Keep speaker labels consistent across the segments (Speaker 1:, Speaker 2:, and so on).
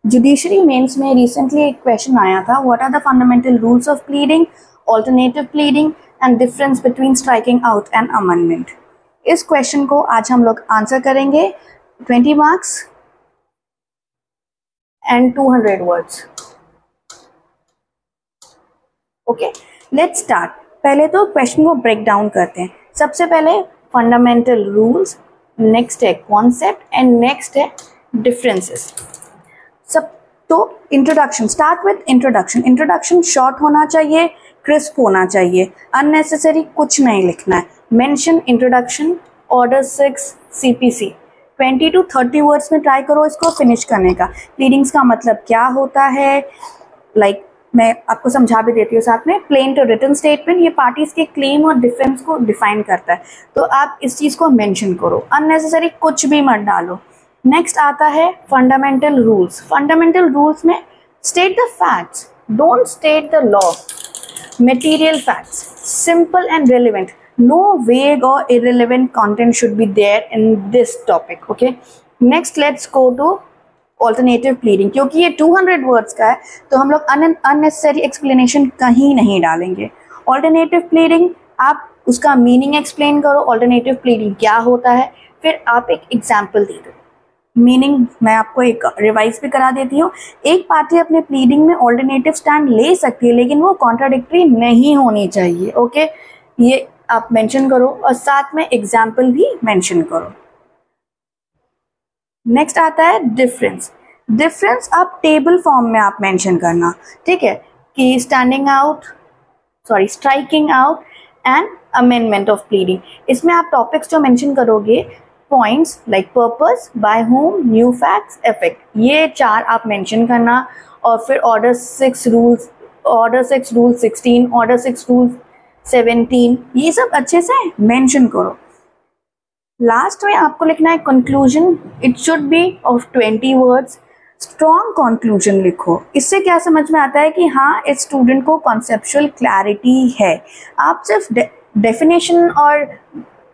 Speaker 1: Judiciary mains में recently एक question आया था, what are the fundamental rules of pleading, alternative pleading and difference between striking out and amendment. इस question को आज हम लोग आंसर करेंगे 20 marks and 200 words. Okay, let's start. पहले तो क्वेश्चन को ब्रेक डाउन करते हैं। सबसे पहले फंडामेंटल रूल्स, नेक्स्ट है कॉन्सेप्ट एंड नेक्स्ट है डिफरेंसेस। सब तो introduction, start with introduction. Introduction short होना चाहिए, क्रिस्प होना चाहिए, अननेसेसरी कुछ नहीं लिखना है। Mention introduction, order 6 CPC 20 to 30 words में ट्राई करो इसको फिनिश करने का। प्लीडिंग्स का मतलब क्या होता है, लाइक मैं आपको समझा भी देती हूँ साथ में। प्लेन टू रिटन स्टेटमेंट, ये पार्टीज के क्लेम और डिफेंस को डिफाइन करता है, तो आप इस चीज़ को मेंशन करो, अननेसेसरी कुछ भी मत डालो। नेक्स्ट आता है फंडामेंटल रूल्स। फंडामेंटल रूल्स में state the facts, don't state the law. Material facts, simple and relevant, no vague और irrelevant content should be there in this topic. Okay, next let's go to alternative pleading। क्योंकि ये 200 words का है तो हम लोग unnecessary explanation कहीं नहीं डालेंगे। Alternative pleading, आप उसका मीनिंग एक्सप्लेन करो, alternative pleading क्या होता है, फिर आप एक एग्जाम्पल दे दो। मीनिंग मैं आपको एक रिवाइज भी करा देती हूँ। एक पार्टी अपने प्लीडिंग में ऑल्टरनेटिव स्टैंड ले सकती है, लेकिन वो कॉन्ट्राडिक्टरी नहीं होनी चाहिए। ओके, ये आप मेंशन करो और साथ में एग्जाम्पल भी मेंशन करो। नेक्स्ट आता है डिफरेंस। डिफरेंस आप टेबल फॉर्म में आप मेंशन करना, ठीक है, कि striking out and amendment of pleading. इसमें आप टॉपिक्स जो मेंशन करोगे, points like purpose, by whom, new facts, effect, ये 4 आप मेंशन करना। और फिर ऑर्डर 6 रूल 16, ऑर्डर 6 रूल 17, ये सब अच्छे से मेंशन करो। लास्ट में आपको लिखना है conclusion, it should be of 20 words. Strong conclusion लिखो। इससे क्या समझ में आता है कि हाँ, इस स्टूडेंट को कॉन्सेप्चुअल क्लैरिटी है। आप सिर्फ डेफिनेशन और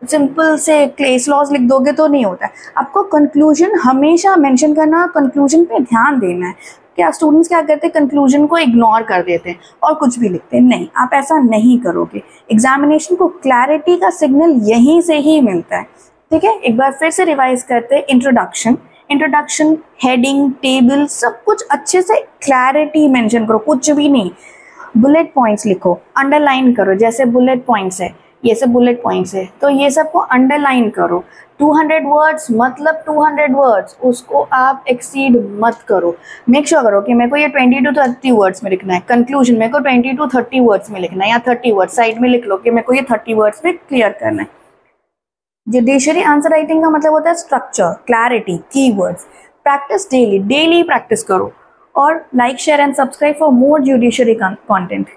Speaker 1: सिंपल से केस लॉज लिख दोगे तो नहीं होता है, आपको कंक्लूजन हमेशा मेंशन करना, कंक्लूजन पे ध्यान देना है। क्या स्टूडेंट्स क्या करते हैं, कंक्लूजन को इग्नोर कर देते हैं और कुछ भी लिखते हैं, नहीं, आप ऐसा नहीं करोगे। एग्जामिनेशन को क्लैरिटी का सिग्नल यहीं से ही मिलता है, ठीक है। एक बार फिर से रिवाइज करते हैं। इंट्रोडक्शन, हेडिंग, टेबल, सब कुछ अच्छे से क्लैरिटी मेंशन करो, कुछ भी नहीं। बुलेट पॉइंट्स लिखो, अंडरलाइन करो, जैसे बुलेट पॉइंट्स है, ये सब बुलेट पॉइंट्स है, तो ये सब को अंडरलाइन करो। 200 वर्ड्स मतलब 200 वर्ड्स, उसको आप एक्सीड मत करो। मेक श्योर करो कि मेरे को ये 20 to 30 वर्ड्स में लिखना है। कंक्लूजन मेरे को 20 to 30 वर्ड्स में लिखना है, या 30 वर्ड्स साइड में लिख लो कि मेरे को ये 30 वर्ड्स में क्लियर करना है। जुडिशरी आंसर राइटिंग का मतलब होता है structure, clarity, keywords. Practice daily practice करो। और like, share and subscribe for more judiciary content.